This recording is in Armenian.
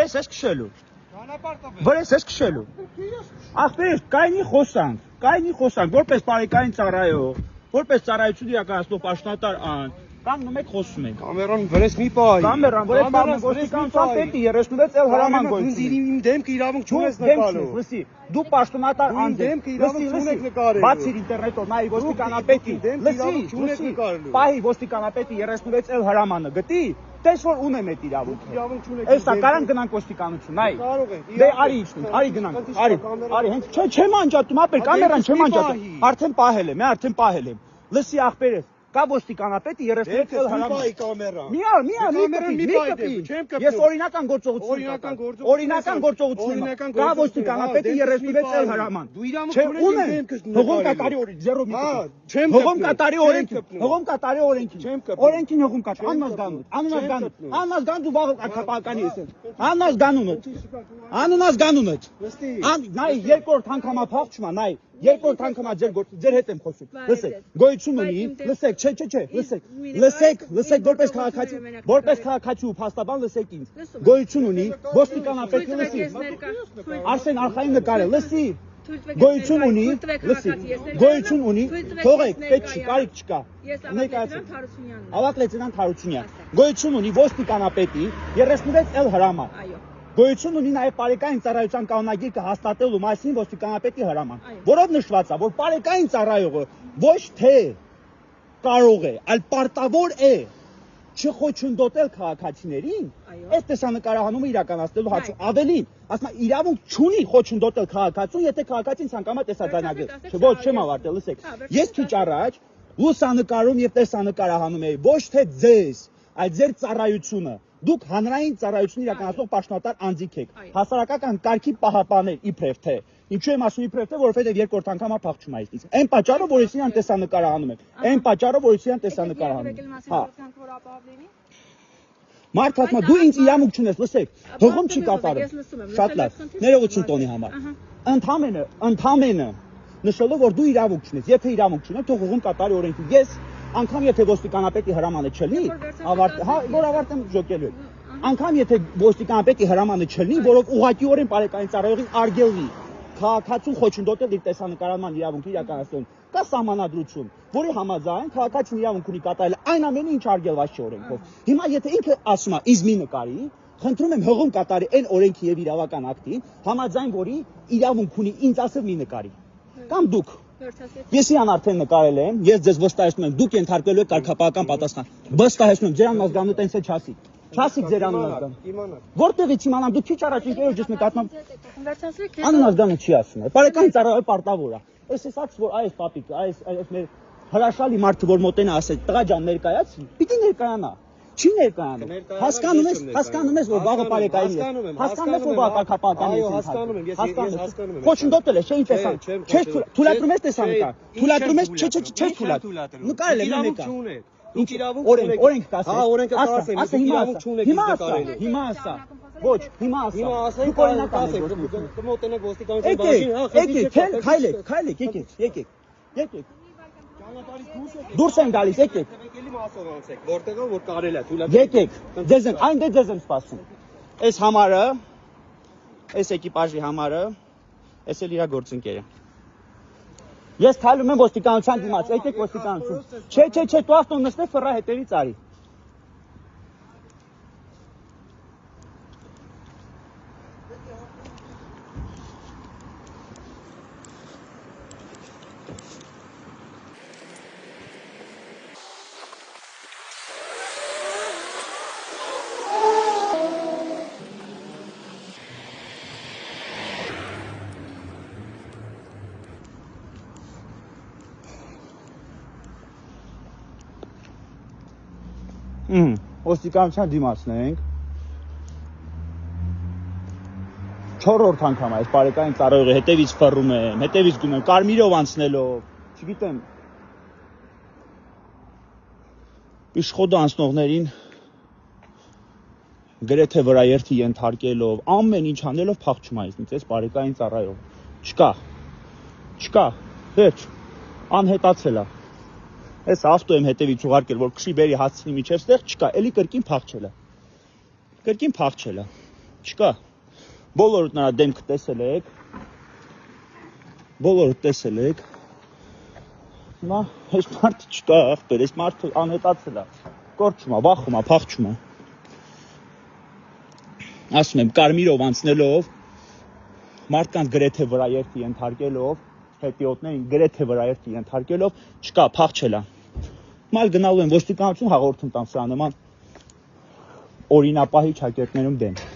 Վրես ես քշելու։ Վրես ես քշելու։ Ախպեր, կայնի խոսանք, որպես բարեկային ծառայող, որպես ծառայություն իրականացնող պաշտոնատար ան, կանգնում եք խոսում եք։ Կամերան վրես մի պահի։ Կամերան վրես պահում ոստիկանության պետի 36 էլ հրաման գոյություն։ Իմ դեմքը իրավունք չունես նկարելու։ Լսի, դու պաշտոնատար անձ ես։ Դեմքը իրավունք չունեք նկարելու։ Բացի ինտերնետով նայ ոստիկանապետի։ Լսի, պահի ոստիկանապետի 36 էլ հրամանը գտի, տես որ ունեմ այդ իրավունքը։ Իրավունք չունեք։ Այս կարան գնանք ոստիկանություն, նայ։ Կարող ենք։ Դե արի իջնենք, արի գնանք, արի հենց չեմ անջատում, ապեր կամերան չեմ անջատում։ Արդեն պահել եմ, արդեն պահել եմ։ Լսի ախպերես, կա ոստիկանապետի 36 էլ հրաման։ Մի կպի։ Ես օրինական գործողություն եմ։ Կա ոստիկանապետի 36 էլ հրաման։ Դու իրավունք ունեմ։ Հողում կատարի օրենքի, զերո մի կպի։ Հողում կատարի օրենքի։ Օրենքին հողում կա։ Աննազգանուն դու վաղ ակապականի ես։ Աննազգանուն ես։ Նայ երկրորդ անգամա փախչումա, նայ երկրորդ անգամա ձեր հետ եմ խոսում։ Լսեք, գոյություն ունի, լսեք, լսեք, որպես քաղաքացի ու փաստաբան լսեք ինձ։ Գոյություն ունի, ոստիկանապետը լսի։ Արսեն Արխային նկարել, լսի։ Գոյություն ունի, թողեք, պետք չի, կարիք չկա։ Ավակ լեյտենանտ Հարությունյան։ Գոյություն ունի ոստիկանապետի 36 էլ հրաման։ Գոյություն ունի նաև բարեկային ծառայության կանոնագիրքը հաստատելու մասին ոստիկանապետի հրաման, որով նշված է, որ բարեկային ծառայողը ոչ թե կարող է, այլ պարտավոր է չխոչընդոտել քաղաքացիներին, այս տեսանկարահանումը իրականացնելու հարցում ավելին, ասում եմ իրավունք չունի խոչընդոտել քաղաքացուն, եթե քաղաքացին ցանկամա տեսաձայնագրել։ Ոչ, չեմ ավարտել, լսեք։ Ես քիչ առաջ լուսանկարում եւ տեսանկարահանում էի ոչ թե ձեզ, այլ ձեր ծառայությունը։ Դուք հանրային ծառայություն իրականացնող պաշտոնատար անձիկ եք։ Հասարակական կարգի պահապաններ իբրև թե։ Ինչու եմ ասում իբրև թե, որովհետև երկրորդ անգամա փախչում է այստից։ Այն պատճառով, որ ես իրան տեսանկարահանում եմ։ Այն պատճառով, որ ես իրան տեսանկարահանում եմ։ Հա։ Մարդ ասում է, դու ինձ իրավունք չունես, լսեք, հողում չի կատարում։ Շատ լավ։ Ներողություն տոնի համար։ Ընդամենը նշելով, որ դու իրավունք չունես, եթե իրավունք չունես, թող հողում կատարի օրենքի։ Ես անգամ եթե ոստիկանապետի հրամանը չլինի, որ ավարտեմ ժոկելու եմ։ Անգամ եթե ոստիկանապետի հրամանը չլինի, որով ուղղակիորեն բարեկային ծառայողին արգելվի քաղաքացուն խոչընդոտել իր տեսանկարման իրավունքի իրականացնելուն, կա սահմանադրություն, որի համաձայն քաղաքացին իրավունք ունի կատարել այն ամենը, ինչ արգելված չէ օրենքով։ Հիմա եթե ինքը ասում է իզմի նկարի, խնդրում եմ հողում կատարի այն օրենքի եւ իրավական ակտին, համաձայն որի իրավունք ունի ինձ ասել մի նկարի։ Կամ դուք Ես իրան արդեն նկարել եմ, ես ձեզ վստահեցնում եմ, դուք ենթարկվելու եք կարգապահական պատասխան։ Վստահեցնում եմ, ձեր անազգանունը տենց է չասի։ Չասիք ձեր անազգանունը։ Որտեղից իմանամ, դուք քիչ առաջ ինքերոջս նկատմամբ անազգանունը չի ասում։ Բարեկային ծառայողը պարտավոր է։ Այս ասած որ այս պապիկ, այս մեր հրաշալի մարդը որ մոտենա ասել, տղա ջան ներկայացի, պիտի ներկայանա։ Չի ներկայանում։ Հասկանում ես, որ վաղը բարեկային է։ Հասկանում ես, որ վաղը կարգապահական է։ Հասկանում եմ, հասկանում եմ։ Խոչընդոտել է, չէ՞ ինչ տեսան։ Չես թույլատրում ես տեսանկար։ Թույլատրում ես, չէ, չես թույլատրում։ Նկարել եմ մեկը։ Ինչ իրավունք ունեք։ Օրենք կասես։ Հա, օրենքը կասեմ, ասա իրավունք չունեք նկարել։ Հիմա ասա։ Ոչ, հիմա ասա։ Հիմա ասենք, ասենք, կմոտենեք ոստիկանության բաժին, հա, Քայլեք, եկեք։ Դուրս են գալիս, եկեք։ Էլի մասով անցեք, որտեղով որ կարել է, թույլատրեք։ Եկեք, ձեզ եմ սպասում։ Այս համարը, այս էկիպաժի համարը, այս էլ իր գործընկերը։ Ես քայլում եմ ոստիկանության դիմաց, եկեք ոստիկանություն։ Չէ, դու ավտոն նստես ֆռա հետևից արի։ Ոստիկանության դիմացն ենք։ 4-րդ անգամ այս բարեկային ծառայողը հետևից ֆռում եմ, հետևից գնում եմ, կարմիրով անցնելով, չգիտեմ։ Իշխոդը անցնողներին գրեթե վրաերթի ենթարկելով, ամեն ինչ անելով փախչում է ինձ, այս բարեկային ծառայողը։ Չկա, վերջ, անհետացել է։ Այս ավտո եմ հետևից ուղարկել, որ քշի բերի հասցնի միջև ստեղ, չկա, էլի կրկին փախչել է։ Չկա։ Բոլորդ նրա դեմքը տեսել եք։ Բոլորդ տեսել եք։ Հիմա այս մարդը չկա, ախպեր, այս մարդը անհետացել է։ Կորչում է, վախում է, փախչում է։ Ասում եմ, կարմիրով անցնելով, մարդկանց գրեթե վրաերթի ենթարկելով, հետիոտներին գրեթե վրաերթի ենթարկելով, չկա, փախչել է։ Մալ գնալու են ոստիկանություն հաղորդում տան սրա նման օրինապահի ճակերտներում դեմ։